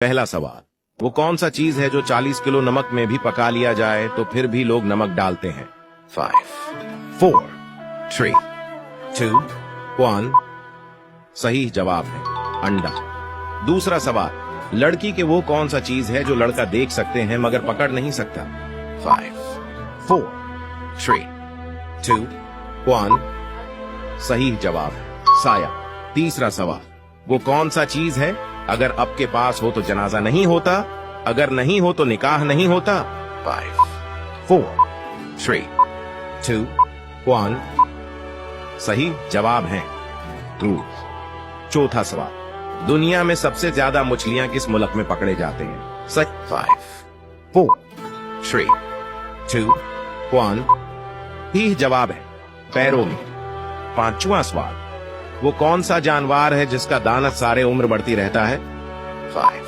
पहला सवाल, वो कौन सा चीज है जो 40 किलो नमक में भी पका लिया जाए तो फिर भी लोग नमक डालते हैं? 5, 4, 3, 2, 1। सही जवाब है अंडा। दूसरा सवाल, लड़की के वो कौन सा चीज है जो लड़का देख सकते हैं मगर पकड़ नहीं सकता? 5, 4, 3, 2, 1। सही जवाब है साया। तीसरा सवाल, वो कौन सा चीज है अगर आपके पास हो तो जनाजा नहीं होता, अगर नहीं हो तो निकाह नहीं होता? 5, 4, 3, 2, 1। सही जवाब है दूध। चौथा सवाल, दुनिया में सबसे ज्यादा मछलियां किस मुल्क में पकड़े जाते हैं? सही। 5, 4, 3, 2, 1। ही जवाब है पैरों में। पांचवा सवाल, वो कौन सा जानवर है जिसका दांत सारे उम्र बढ़ती रहता है? 5,